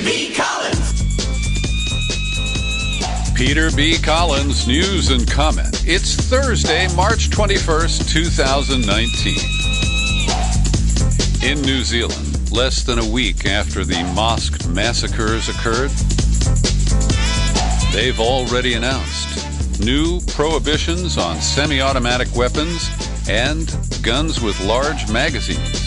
B. Collins. Peter B. Collins, news and comment. It's Thursday, March 21st, 2019. In New Zealand, less than a week after the mosque massacres occurred, they've already announced new prohibitions on semi-automatic weapons and guns with large magazines.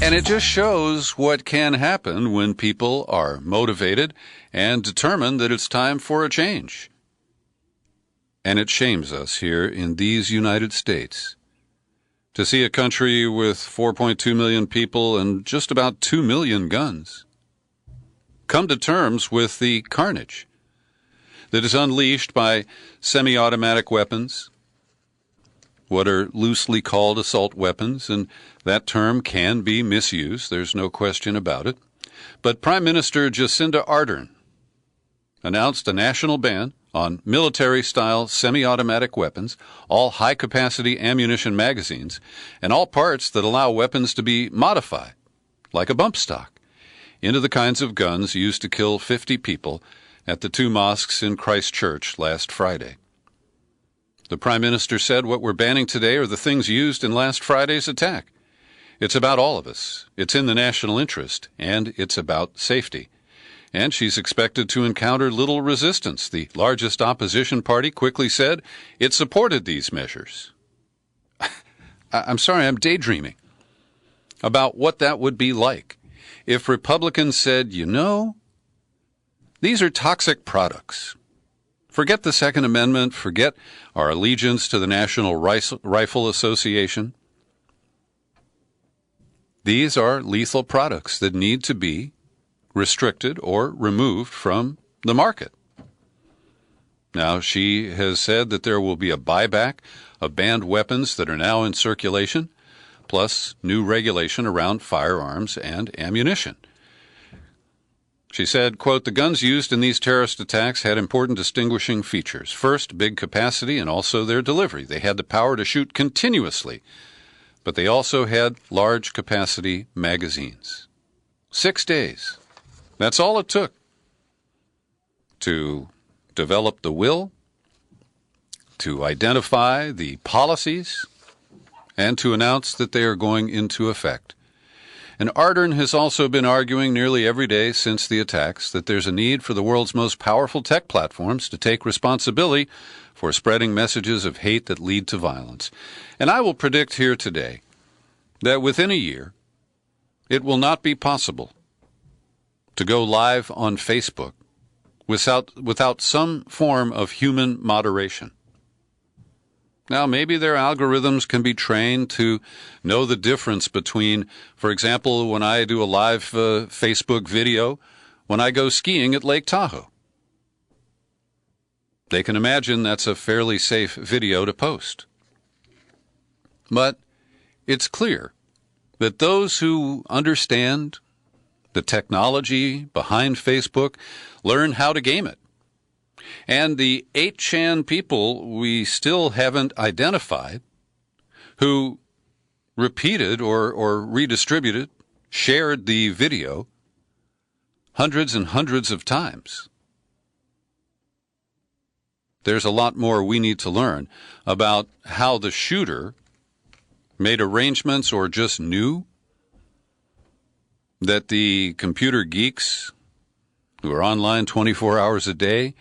And it just shows what can happen when people are motivated and determined that it's time for a change. And it shames us here in these United States to see a country with 4.2 million people and just about 2 million guns come to terms with the carnage that is unleashed by semi-automatic weapons, what are loosely called assault weapons, and that term can be misused, there's no question about it. But Prime Minister Jacinda Ardern announced a national ban on military-style semi-automatic weapons, all high-capacity ammunition magazines, and all parts that allow weapons to be modified, like a bump stock, into the kinds of guns used to kill 50 people at the 2 mosques in Christchurch last Friday. The Prime Minister said what we're banning today are the things used in last Friday's attack. It's about all of us. It's in the national interest, and it's about safety. And she's expected to encounter little resistance. The largest opposition party quickly said it supported these measures. I'm sorry, I'm daydreaming about what that would be like if Republicans said, you know, these are toxic products. Forget the Second Amendment, forget our allegiance to the National Rifle Association. These are lethal products that need to be restricted or removed from the market. Now, she has said that there will be a buyback of banned weapons that are now in circulation, plus new regulation around firearms and ammunition. She said, quote, the guns used in these terrorist attacks had important distinguishing features. First, big capacity and also their delivery. They had the power to shoot continuously, but they also had large capacity magazines. 6 days. That's all it took to develop the will, to identify the policies, and to announce that they are going into effect. And Ardern has also been arguing nearly every day since the attacks that there's a need for the world's most powerful tech platforms to take responsibility for spreading messages of hate that lead to violence. And I will predict here today that within a year, it will not be possible to go live on Facebook without some form of human moderation. Now, maybe their algorithms can be trained to know the difference between, for example, when I do a live Facebook video, when I go skiing at Lake Tahoe. They can imagine that's a fairly safe video to post. But it's clear that those who understand the technology behind Facebook learn how to game it. And the 8chan people we still haven't identified who repeated or redistributed, shared the video hundreds and hundreds of times. There's a lot more we need to learn about how the shooter made arrangements or just knew that the computer geeks who are online 24 hours a day,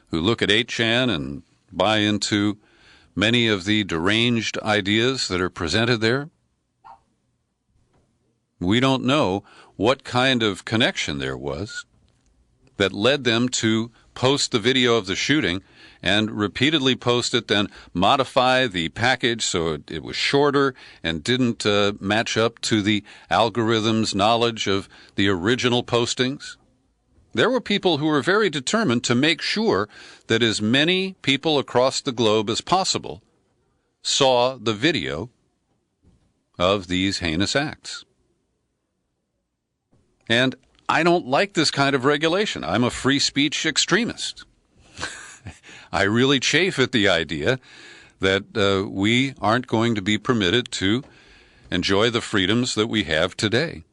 who look at 8chan and buy into many of the deranged ideas that are presented there. We don't know what kind of connection there was that led them to post the video of the shooting and repeatedly post it, then modify the package so it was shorter and didn't match up to the algorithm's knowledge of the original postings. There were people who were very determined to make sure that as many people across the globe as possible saw the video of these heinous acts. And I don't like this kind of regulation. I'm a free speech extremist. I really chafe at the idea that we aren't going to be permitted to enjoy the freedoms that we have today.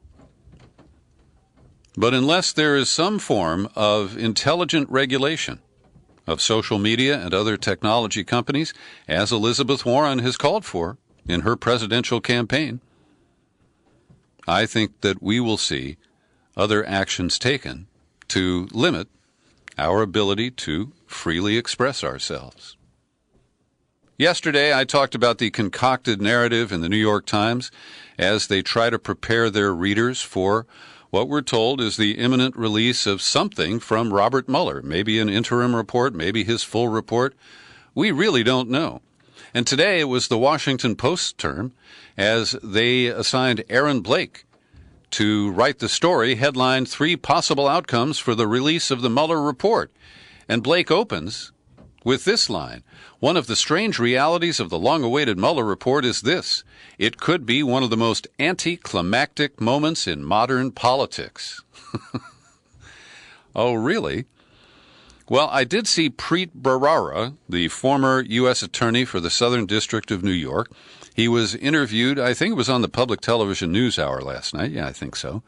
But unless there is some form of intelligent regulation of social media and other technology companies, as Elizabeth Warren has called for in her presidential campaign, I think that we will see other actions taken to limit our ability to freely express ourselves. Yesterday, I talked about the concocted narrative in the New York Times as they try to prepare their readers for what we're told is the imminent release of something from Robert Mueller, maybe an interim report, maybe his full report. We really don't know. And today it was the Washington Post's turn as they assigned Aaron Blake to write the story headlined 3 possible outcomes for the release of the Mueller report. And Blake opens with this line: "One of the strange realities of the long-awaited Mueller report is this: it could be one of the most anticlimactic moments in modern politics." Oh, really? Well, I did see Preet Bharara, the former U.S. Attorney for the Southern District of New York. He was interviewed, I think it was on the public television news hour last night. Yeah, I think so.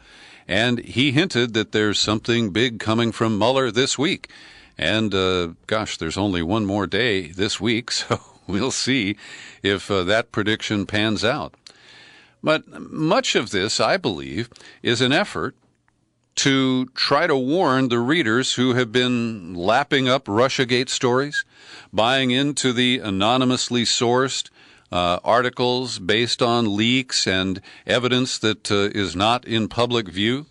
And he hinted that there's something big coming from Mueller this week. And, there's only one more day this week, so we'll see if that prediction pans out. But much of this, I believe, is an effort to try to warn the readers who have been lapping up Russiagate stories, buying into the anonymously sourced articles based on leaks and evidence that is not in public view.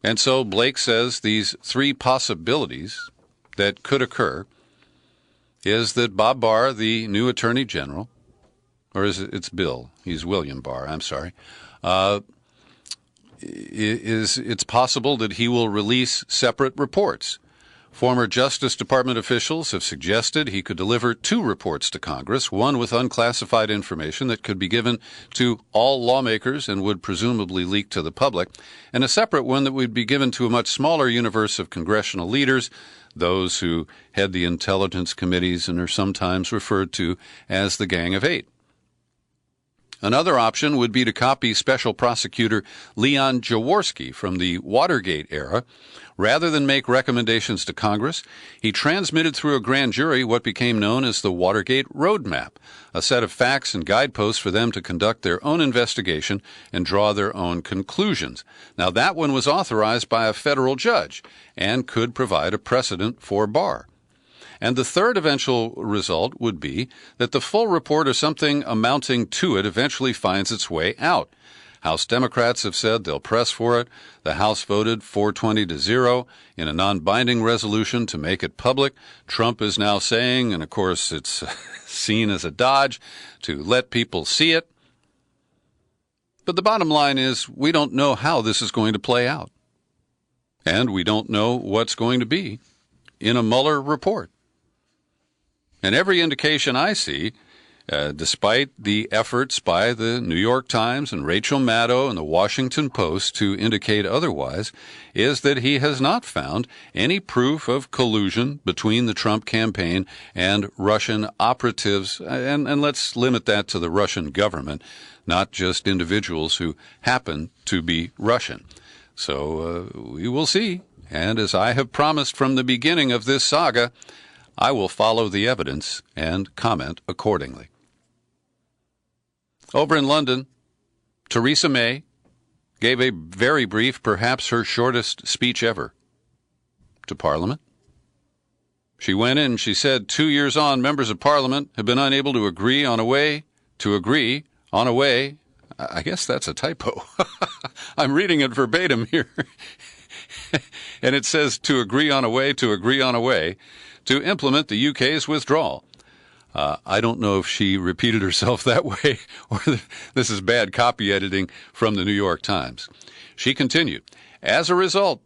And so Blake says these 3 possibilities that could occur is that Bob Barr, the new Attorney General, or it's Bill, he's William Barr, I'm sorry, it's possible that he will release separate reports. Former Justice Department officials have suggested he could deliver 2 reports to Congress, one with unclassified information that could be given to all lawmakers and would presumably leak to the public, and a separate one that would be given to a much smaller universe of congressional leaders, those who head the intelligence committees and are sometimes referred to as the Gang of Eight. Another option would be to copy Special Prosecutor Leon Jaworski from the Watergate era. Rather than make recommendations to Congress, he transmitted through a grand jury what became known as the Watergate Roadmap, a set of facts and guideposts for them to conduct their own investigation and draw their own conclusions. Now, that one was authorized by a federal judge and could provide a precedent for Barr. And the third eventual result would be that the full report or something amounting to it eventually finds its way out. House Democrats have said they'll press for it. The House voted 420-0 in a non-binding resolution to make it public. Trump is now saying, and of course it's seen as a dodge, to let people see it. But the bottom line is we don't know how this is going to play out. And we don't know what's going to be in a Mueller report. And every indication I see, despite the efforts by the New York Times and Rachel Maddow and the Washington Post to indicate otherwise, is that he has not found any proof of collusion between the Trump campaign and Russian operatives. And let's limit that to the Russian government, not just individuals who happen to be Russian. So we will see. And as I have promised from the beginning of this saga, I will follow the evidence and comment accordingly. Over in London, Theresa May gave a very brief, perhaps her shortest speech ever to Parliament. She went in and she said, 2 years on, members of Parliament have been unable to agree on a way. I guess that's a typo. I'm reading it verbatim here. And it says to agree on a way to implement the UK's withdrawal. I don't know if she repeated herself that way or this is bad copy editing from the New York Times. She continued, as a result,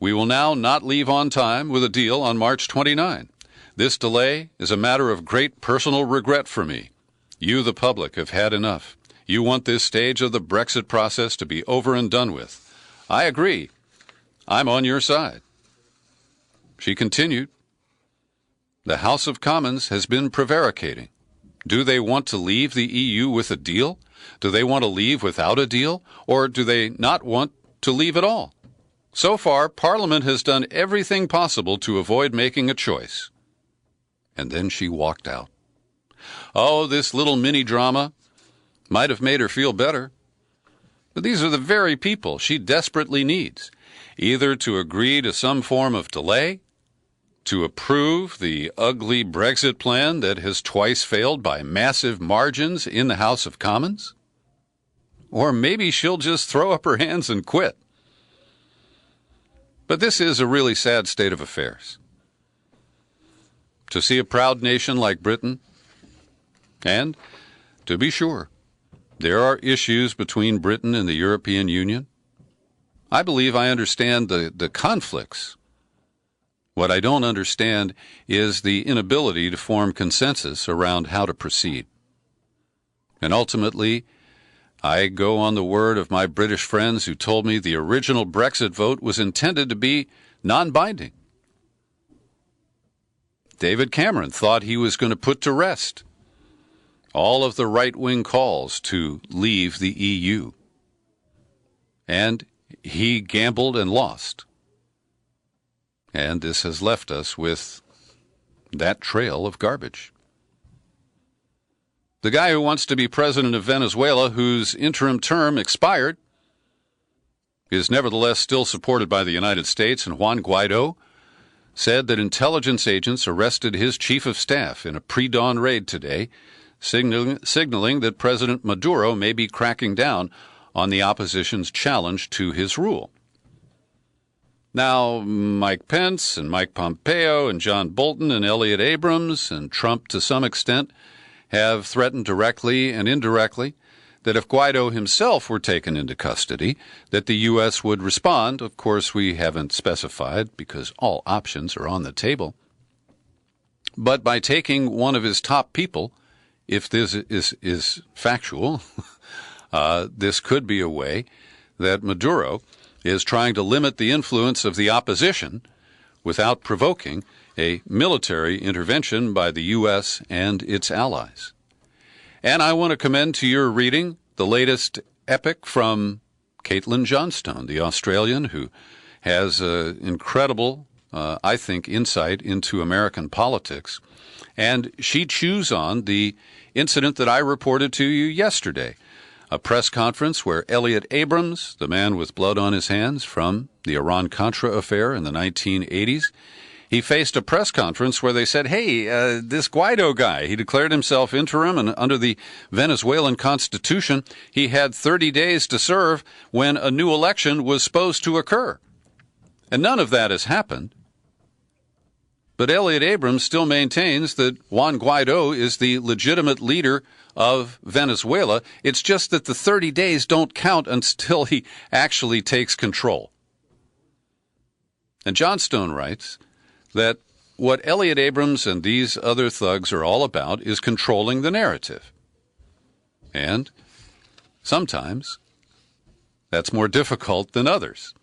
we will now not leave on time with a deal on March 29. This delay is a matter of great personal regret for me. You, the public, have had enough. You want this stage of the Brexit process to be over and done with. I agree. I'm on your side. She continued, the House of Commons has been prevaricating. Do they want to leave the EU with a deal? Do they want to leave without a deal? Or do they not want to leave at all. So far, Parliament has done everything possible to avoid making a choice. And then she walked out. Oh, this little mini-drama might have made her feel better. But these are the very people she desperately needs, either to agree to some form of delay, to approve the ugly Brexit plan that has twice failed by massive margins in the House of Commons, or maybe she'll just throw up her hands and quit. But this is a really sad state of affairs. To see a proud nation like Britain, and, to be sure, there are issues between Britain and the European Union. I believe I understand the conflicts. What I don't understand is the inability to form consensus around how to proceed. And ultimately, I go on the word of my British friends who told me the original Brexit vote was intended to be non-binding. David Cameron thought he was going to put to rest all of the right-wing calls to leave the EU. And he gambled and lost. And this has left us with that trail of garbage. The guy who wants to be president of Venezuela, whose interim term expired, is nevertheless still supported by the United States, and Juan Guaido said that intelligence agents arrested his chief of staff in a pre-dawn raid today, signaling that President Maduro may be cracking down on the opposition's challenge to his rule. Now, Mike Pence and Mike Pompeo and John Bolton and Elliott Abrams and Trump to some extent have threatened directly and indirectly that if Guaido himself were taken into custody, that the U.S. would respond. Of course, we haven't specified because all options are on the table. But by taking one of his top people, if this is factual, this could be a way that Maduro is trying to limit the influence of the opposition without provoking a military intervention by the U.S. and its allies. And I want to commend to your reading the latest epic from Caitlin Johnstone, the Australian, who has incredible, I think, insight into American politics. And she chews on the incident that I reported to you yesterday, a press conference where Elliott Abrams, the man with blood on his hands from the Iran-Contra affair in the 1980s, he faced a press conference where they said, hey, this Guaido guy, he declared himself interim, and under the Venezuelan constitution, he had 30 days to serve when a new election was supposed to occur. And none of that has happened. But Elliott Abrams still maintains that Juan Guaido is the legitimate leader of Venezuela. It's just that the 30 days don't count until he actually takes control. And Johnstone writes that what Elliott Abrams and these other thugs are all about is controlling the narrative. And sometimes that's more difficult than others.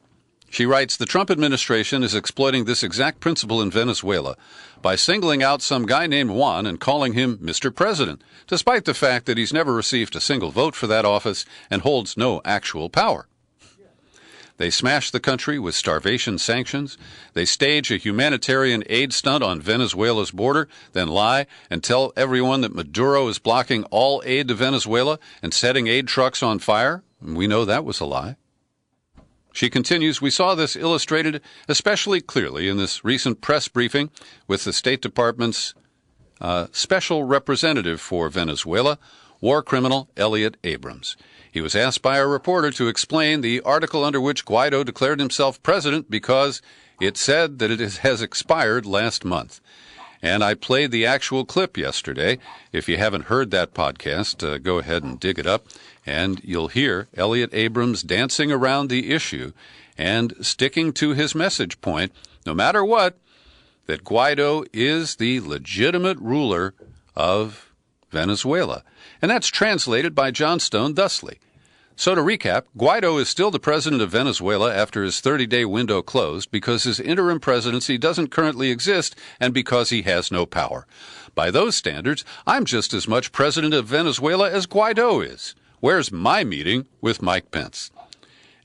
She writes, the Trump administration is exploiting this exact principle in Venezuela by singling out some guy named Juan and calling him Mr. President, despite the fact that he's never received a single vote for that office and holds no actual power. They smash the country with starvation sanctions. They stage a humanitarian aid stunt on Venezuela's border, then lie and tell everyone that Maduro is blocking all aid to Venezuela and setting aid trucks on fire. We know that was a lie. She continues, we saw this illustrated especially clearly in this recent press briefing with the State Department's special representative for Venezuela, war criminal Elliott Abrams. He was asked by a reporter to explain the article under which Guaido declared himself president because it said that it has expired last month. And I played the actual clip yesterday. If you haven't heard that podcast, go ahead and dig it up, and you'll hear Elliott Abrams dancing around the issue and sticking to his message point, no matter what, that Guaido is the legitimate ruler of Venezuela. And that's translated by Johnstone thusly. So to recap, Guaido is still the president of Venezuela after his 30-day window closed because his interim presidency doesn't currently exist and because he has no power. By those standards, I'm just as much president of Venezuela as Guaido is. Where's my meeting with Mike Pence?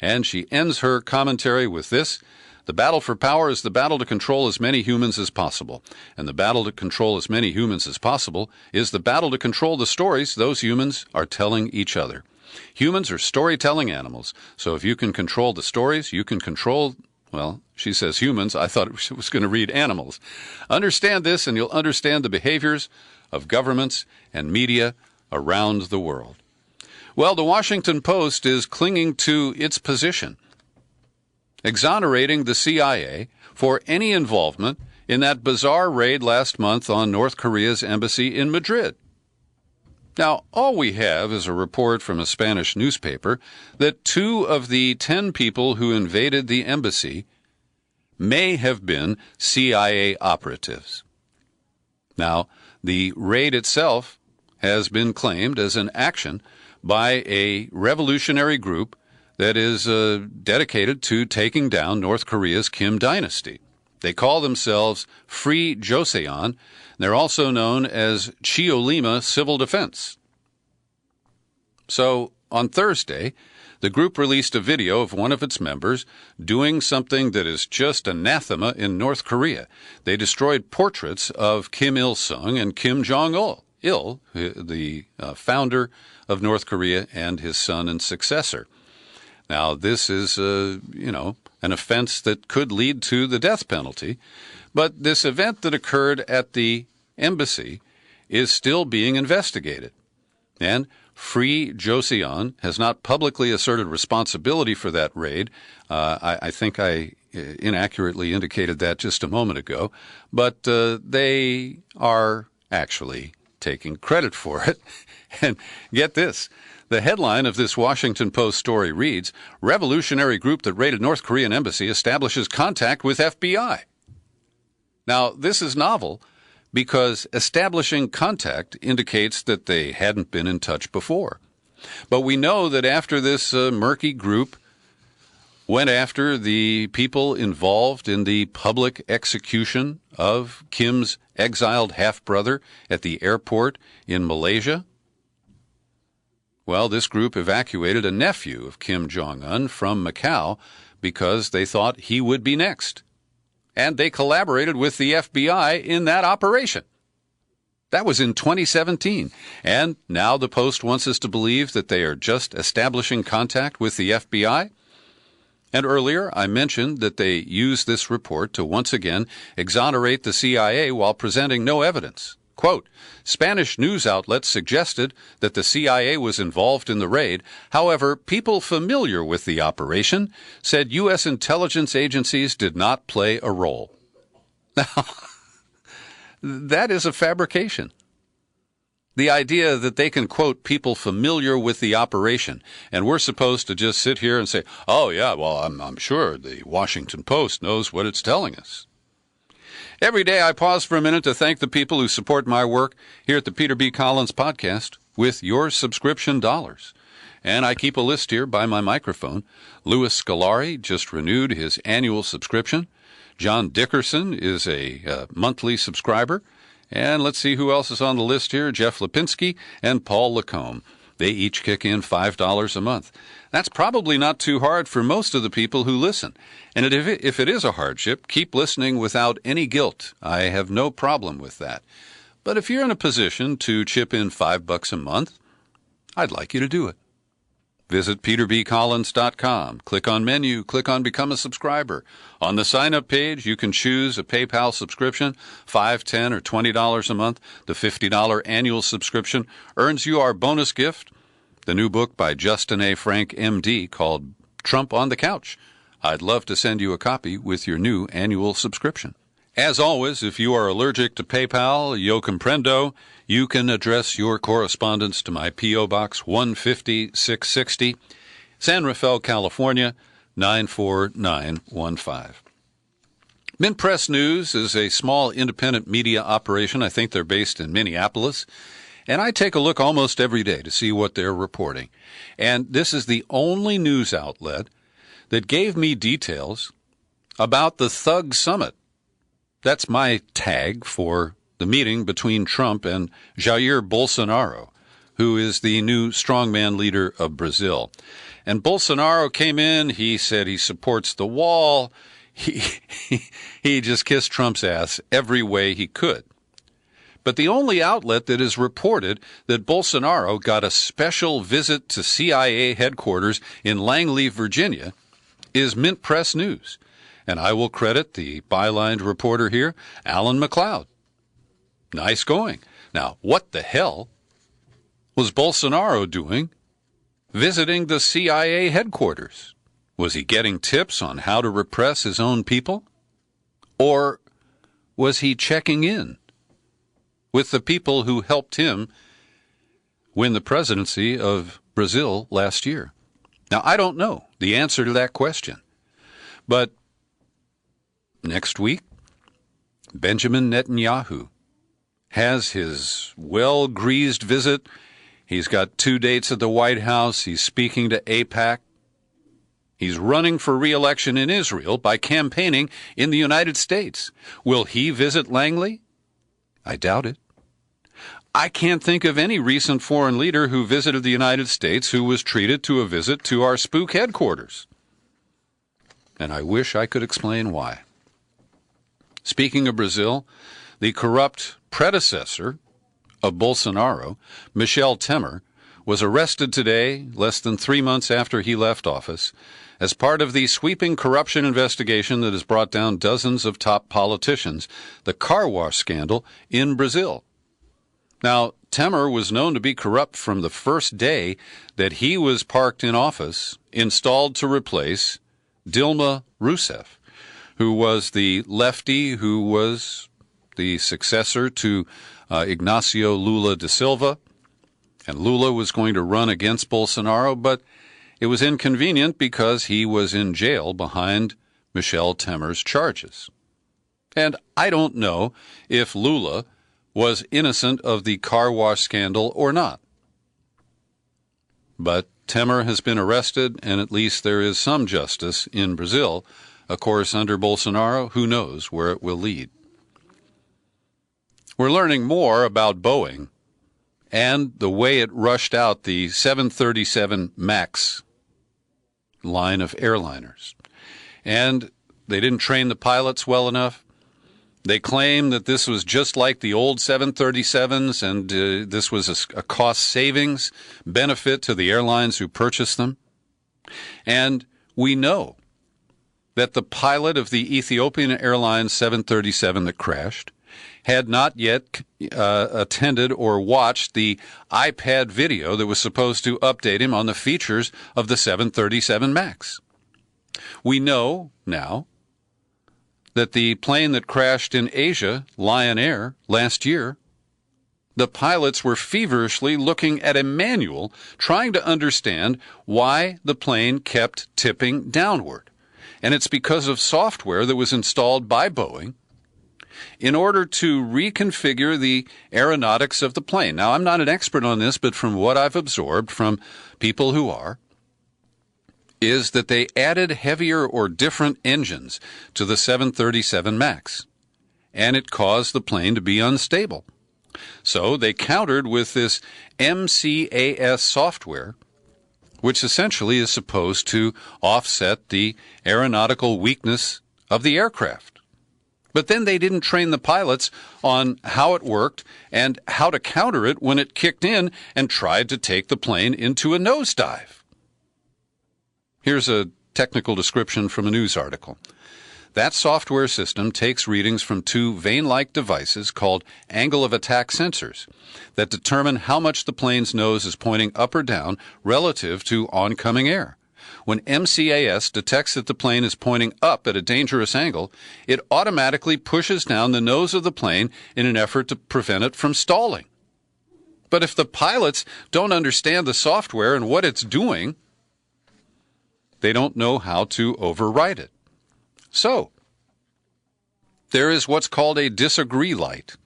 And she ends her commentary with this: the battle for power is the battle to control as many humans as possible. And the battle to control as many humans as possible is the battle to control the stories those humans are telling each other. Humans are storytelling animals, so if you can control the stories, you can control, well, she says humans. I thought it was going to read animals. Understand this, and you'll understand the behaviors of governments and media around the world. Well, the Washington Post is clinging to its position, exonerating the CIA for any involvement in that bizarre raid last month on North Korea's embassy in Madrid. Now, all we have is a report from a Spanish newspaper that 2 of the 10 people who invaded the embassy may have been CIA operatives. Now, the raid itself has been claimed as an action by a revolutionary group that is dedicated to taking down North Korea's Kim dynasty. They call themselves Free Joseon. They're also known as Chiolima Civil Defense. So, on Thursday, the group released a video of one of its members doing something that is just anathema in North Korea. They destroyed portraits of Kim Il-sung and Kim Jong-il, the founder of North Korea, and his son and successor. Now, this is, an offense that could lead to the death penalty, but this event that occurred at the embassy is still being investigated. And Free Joseon has not publicly asserted responsibility for that raid. I think I inaccurately indicated that just a moment ago, but they are actually taking credit for it. And get this. The headline of this Washington Post story reads, "Revolutionary group that raided North Korean embassy establishes contact with FBI." Now, this is novel because establishing contact indicates that they hadn't been in touch before. But we know that after this murky group went after the people involved in the public execution of Kim's exiled half-brother at the airport in Malaysia, well, this group evacuated a nephew of Kim Jong-un from Macau because they thought he would be next. And they collaborated with the FBI in that operation. That was in 2017. And now the Post wants us to believe that they are just establishing contact with the FBI. And earlier I mentioned that they used this report to once again exonerate the CIA while presenting no evidence. Quote, Spanish news outlets suggested that the CIA was involved in the raid. However, people familiar with the operation said U.S. intelligence agencies did not play a role. Now, that is a fabrication. The idea that they can quote people familiar with the operation, and we're supposed to just sit here and say, oh, yeah, well, I'm sure the Washington Post knows what it's telling us. Every day I pause for a minute to thank the people who support my work here at the Peter B. Collins Podcast with your subscription dollars. And I keep a list here by my microphone. Louis Scolari just renewed his annual subscription. John Dickerson is a monthly subscriber. And let's see who else is on the list here. Jeff Lipinski and Paul Lacombe. They each kick in $5 a month. That's probably not too hard for most of the people who listen. And if it is a hardship, keep listening without any guilt. I have no problem with that. But if you're in a position to chip in $5 a month, I'd like you to do it. Visit peterbcollins.com. Click on menu. Click on Become a Subscriber. On the sign-up page, you can choose a PayPal subscription, $5, $10, or $20 a month. The $50 annual subscription earns you our bonus gift, the new book by Justin A. Frank, M.D., called Trump on the Couch. I'd love to send you a copy with your new annual subscription. As always, if you are allergic to PayPal, yo comprendo, you can address your correspondence to my P.O. Box 150-660, San Rafael, California, 94915. Mint Press News is a small independent media operation. I think they're based in Minneapolis. And I take a look almost every day to see what they're reporting. And this is the only news outlet that gave me details about the Thug Summit. That's my tag for the meeting between Trump and Jair Bolsonaro, who is the new strongman leader of Brazil. And Bolsonaro came in. He said he supports the wall. He just kissed Trump's ass every way he could. But the only outlet that has reported that Bolsonaro got a special visit to CIA headquarters in Langley, Virginia, is Mint Press News. And I will credit the bylined reporter here, Alan McLeod. Nice going. Now, what the hell was Bolsonaro doing visiting the CIA headquarters? Was he getting tips on how to repress his own people? Or was he checking in with the people who helped him win the presidency of Brazil last year? Now, I don't know the answer to that question. But next week, Benjamin Netanyahu has his well-greased visit. He's got 2 dates at the White House. He's speaking to AIPAC. He's running for re-election in Israel by campaigning in the United States. Will he visit Langley? I doubt it. I can't think of any recent foreign leader who visited the United States who was treated to a visit to our spook headquarters. And I wish I could explain why. Speaking of Brazil, the corrupt predecessor of Bolsonaro, Michel Temer, was arrested today, less than 3 months after he left office, as part of the sweeping corruption investigation that has brought down dozens of top politicians, the car wash scandal in Brazil. Now, Temer was known to be corrupt from the first day that he was parked in office, installed to replace Dilma Rousseff, who was the lefty who was the successor to Ignacio Lula da Silva. And Lula was going to run against Bolsonaro, but it was inconvenient because he was in jail behind Michel Temer's charges. And I don't know if Lula was innocent of the car wash scandal or not. But Temer has been arrested, and at least there is some justice in Brazil. Of course, under Bolsonaro, who knows where it will lead. We're learning more about Boeing and the way it rushed out the 737 MAX line of airliners. And they didn't train the pilots well enough. They claim that this was just like the old 737s, and this was a cost savings benefit to the airlines who purchased them. And we know that the pilot of the Ethiopian Airlines 737 that crashed had not yet attended or watched the iPad video that was supposed to update him on the features of the 737 MAX. We know now that the plane that crashed in Asia, Lion Air, last year, the pilots were feverishly looking at a manual trying to understand why the plane kept tipping downward. And it's because of software that was installed by Boeing in order to reconfigure the aeronautics of the plane. Now, I'm not an expert on this, but from what I've absorbed from people who are, is that they added heavier or different engines to the 737 MAX, and it caused the plane to be unstable. So they countered with this MCAS software, which essentially is supposed to offset the aeronautical weakness of the aircraft. But then they didn't train the pilots on how it worked and how to counter it when it kicked in and tried to take the plane into a nosedive. Here's a technical description from a news article. That software system takes readings from two vane-like devices called angle of attack sensors that determine how much the plane's nose is pointing up or down relative to oncoming air. When MCAS detects that the plane is pointing up at a dangerous angle, it automatically pushes down the nose of the plane in an effort to prevent it from stalling. But if the pilots don't understand the software and what it's doing, they don't know how to override it. So, there is what's called a disagree light.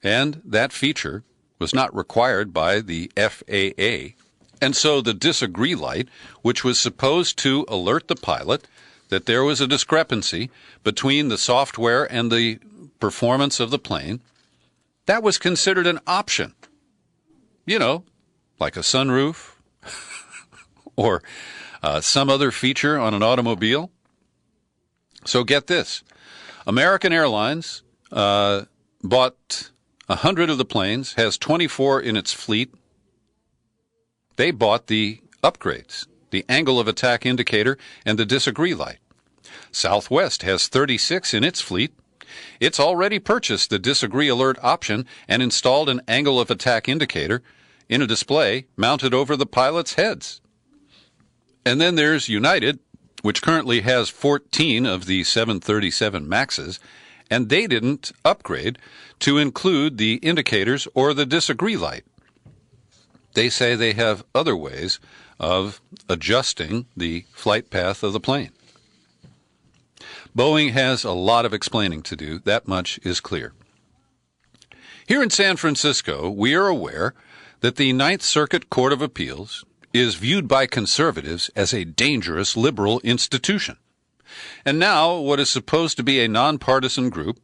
And that feature was not required by the FAA. And so the disagree light, which was supposed to alert the pilot that there was a discrepancy between the software and the performance of the plane, that was considered an option. You know, like a sunroof, or some other feature on an automobile. So get this. American Airlines bought 100 of the planes, has 24 in its fleet. They bought the upgrades, the angle of attack indicator and the disagree light. Southwest has 36 in its fleet. It's already purchased the disagree alert option and installed an angle of attack indicator in a display mounted over the pilots' heads. And then there's United, which currently has 14 of the 737 MAXes, and they didn't upgrade to include the indicators or the disagree light. They say they have other ways of adjusting the flight path of the plane. Boeing has a lot of explaining to do, that much is clear. Here in San Francisco, we are aware that the Ninth Circuit Court of Appeals is viewed by conservatives as a dangerous liberal institution. And now, what is supposed to be a nonpartisan group,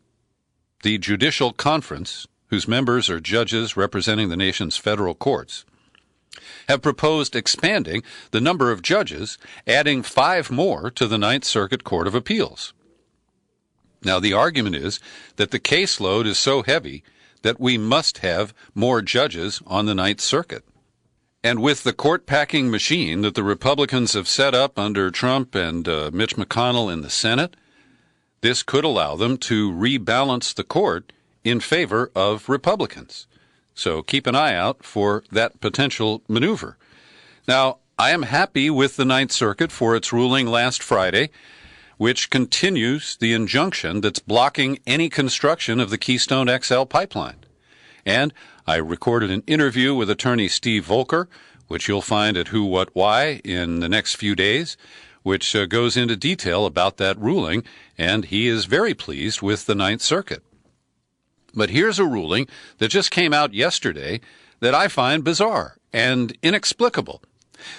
the Judicial Conference, whose members are judges representing the nation's federal courts, have proposed expanding the number of judges, adding 5 more to the Ninth Circuit Court of Appeals. Now, the argument is that the caseload is so heavy that we must have more judges on the Ninth Circuit. And with the court-packing machine that the Republicans have set up under Trump and Mitch McConnell in the Senate, this could allow them to rebalance the court in favor of Republicans. So keep an eye out for that potential maneuver. Now, I am happy with the Ninth Circuit for its ruling last Friday, which continues the injunction that's blocking any construction of the Keystone XL pipeline. And I recorded an interview with attorney Steve Volker, which you'll find at Who, What, Why in the next few days, which goes into detail about that ruling, and he is very pleased with the Ninth Circuit. But here's a ruling that just came out yesterday that I find bizarre and inexplicable.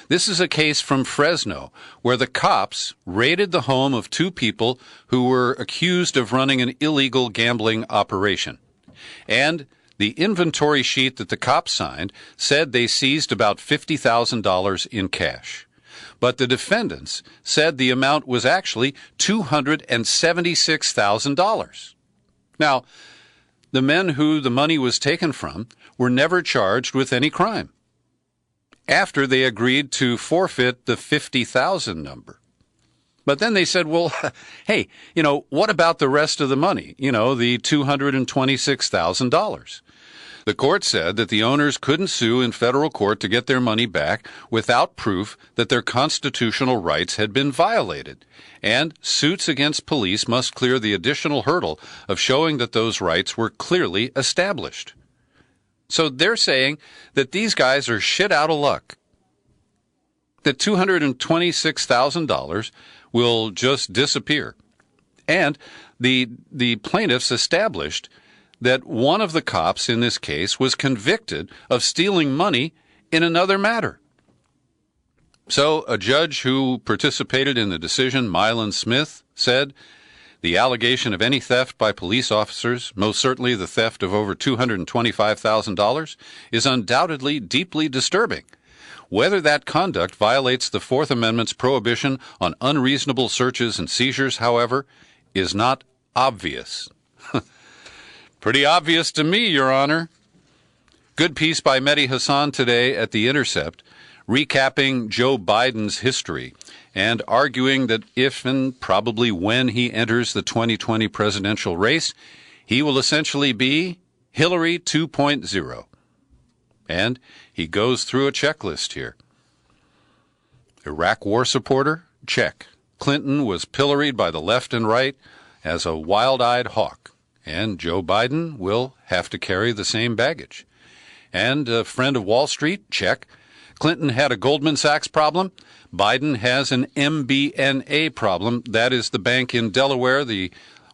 This is a case from Fresno where the cops raided the home of 2 people who were accused of running an illegal gambling operation. And the inventory sheet that the cops signed said they seized about $50,000 in cash. But the defendants said the amount was actually $276,000. Now, the men who the money was taken from were never charged with any crime after they agreed to forfeit the 50,000 number. But then they said, well, hey, what about the rest of the money? The $226,000. The court said that the owners couldn't sue in federal court to get their money back without proof that their constitutional rights had been violated. And suits against police must clear the additional hurdle of showing that those rights were clearly established. So they're saying that these guys are shit out of luck. That $226,000 will just disappear. And the plaintiffs established that one of the cops in this case was convicted of stealing money in another matter. So a judge who participated in the decision, Mylan Smith, said, the allegation of any theft by police officers, most certainly the theft of over $225,000, is undoubtedly deeply disturbing. Whether that conduct violates the Fourth Amendment's prohibition on unreasonable searches and seizures, however, is not obvious. Pretty obvious to me, Your Honor. Good piece by Mehdi Hassan today at The Intercept, recapping Joe Biden's history and arguing that if and probably when he enters the 2020 presidential race, he will essentially be Hillary 2.0. And he goes through a checklist here. Iraq war supporter? Check. Clinton was pilloried by the left and right as a wild-eyed hawk, and Joe Biden will have to carry the same baggage. And a friend of Wall Street? Check. Clinton had a Goldman Sachs problem. Biden has an MBNA problem. That is the bank in Delaware,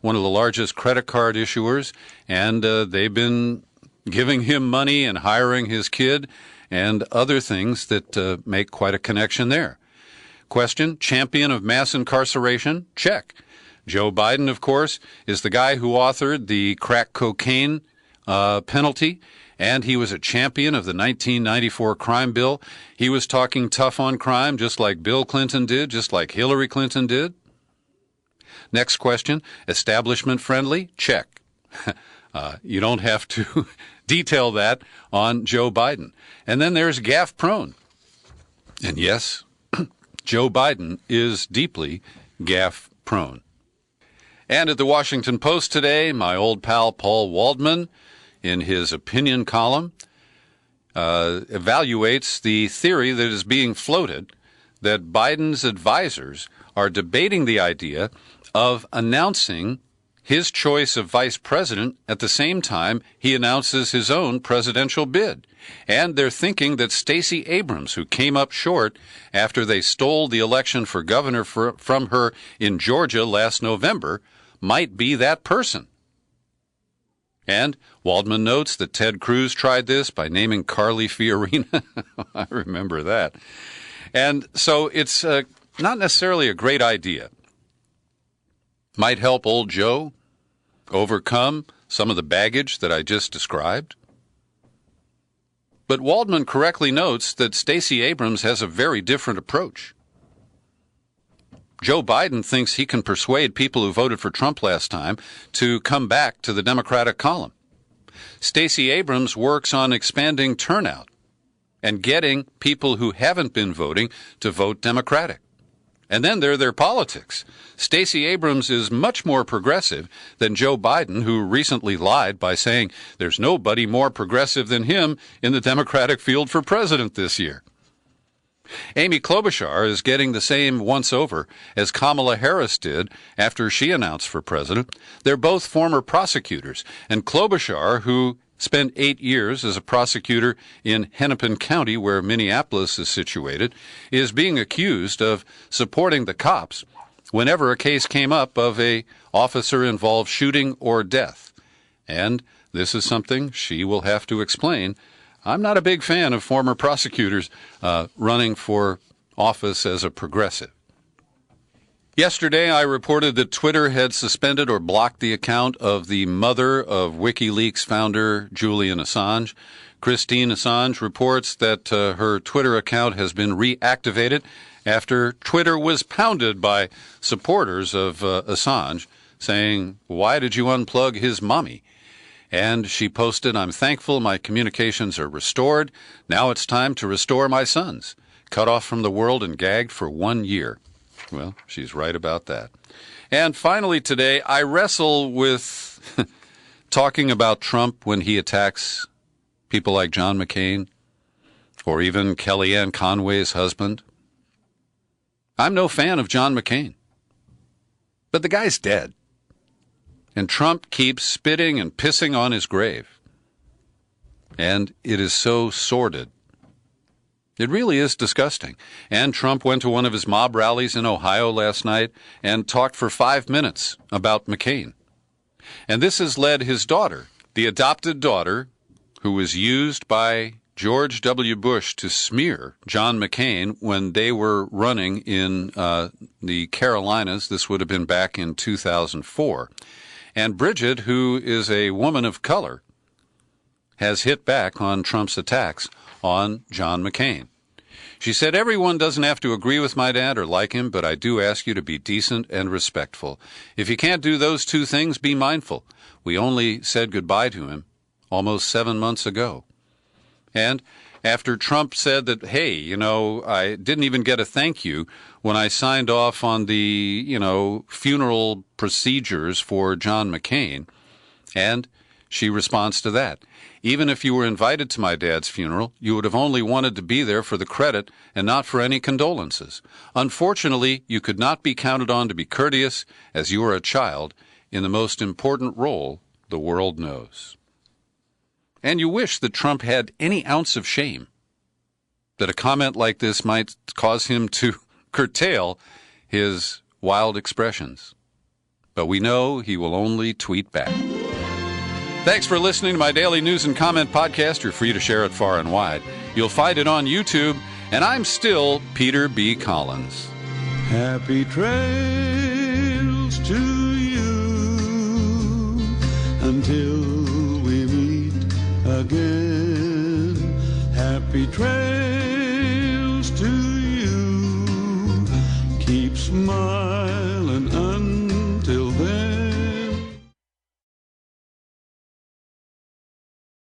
one of the largest credit card issuers, and they've been giving him money and hiring his kid and other things that make quite a connection there. Question, champion of mass incarceration? Check. Joe Biden, of course, is the guy who authored the crack cocaine penalty and he was a champion of the 1994 crime bill. He was talking tough on crime, just like Bill Clinton did, just like Hillary Clinton did. Next question, establishment friendly? Check. You don't have to detail that on Joe Biden. And then there's gaffe prone. And yes, Joe Biden is deeply gaffe prone. And at the Washington Post today, my old pal Paul Waldman, in his opinion column, evaluates the theory that is being floated that Biden's advisors are debating the idea of announcing his choice of vice president at the same time he announces his own presidential bid. And they're thinking that Stacey Abrams, who came up short after they stole the election for governor from her in Georgia last November, might be that person. And Waldman notes that Ted Cruz tried this by naming Carly Fiorina. I remember that. And so it's not necessarily a great idea. Might help old Joe overcome some of the baggage that I just described. But Waldman correctly notes that Stacey Abrams has a very different approach. Joe Biden thinks he can persuade people who voted for Trump last time to come back to the Democratic column. Stacey Abrams works on expanding turnout and getting people who haven't been voting to vote Democratic. And then there are their politics. Stacey Abrams is much more progressive than Joe Biden, who recently lied by saying there's nobody more progressive than him in the Democratic field for president this year. Amy Klobuchar is getting the same once-over as Kamala Harris did after she announced for president. They're both former prosecutors, and Klobuchar, who spent 8 years as a prosecutor in Hennepin County, where Minneapolis is situated, is being accused of supporting the cops whenever a case came up of a officer-involved shooting or death. And this is something she will have to explain. I'm not a big fan of former prosecutors running for office as a progressive. Yesterday, I reported that Twitter had suspended or blocked the account of the mother of WikiLeaks founder Julian Assange. Christine Assange reports that her Twitter account has been reactivated after Twitter was pounded by supporters of Assange, saying, "Why did you unplug his mommy?" And she posted, "I'm thankful my communications are restored. Now it's time to restore my sons, cut off from the world and gagged for 1 year." Well, she's right about that. And finally today, I wrestle with talking about Trump when he attacks people like John McCain or even Kellyanne Conway's husband. I'm no fan of John McCain, but the guy's dead. And Trump keeps spitting and pissing on his grave. And it is so sordid. It really is disgusting. And Trump went to one of his mob rallies in Ohio last night and talked for 5 minutes about McCain. And this has led his daughter, the adopted daughter, who was used by George W. Bush to smear John McCain when they were running in the Carolinas. This would have been back in 2004. And Bridget, who is a woman of color, has hit back on Trump's attacks on John McCain. She said, "Everyone doesn't have to agree with my dad or like him, but I do ask you to be decent and respectful. If you can't do those two things, be mindful. We only said goodbye to him almost 7 months ago." And after Trump said that, hey, I didn't even get a thank you when I signed off on the, funeral procedures for John McCain, and she responds to that. "Even if you were invited to my dad's funeral, you would have only wanted to be there for the credit and not for any condolences. Unfortunately, you could not be counted on to be courteous, as you are a child in the most important role the world knows." And you wish that Trump had any ounce of shame, that a comment like this might cause him to curtail his wild expressions. But we know he will only tweet back. Thanks for listening to my daily news and comment podcast. You're free to share it far and wide. You'll find it on YouTube, and I'm still Peter B. Collins. Happy trails to you until we meet again. again. Happy trails to you. Keep smiling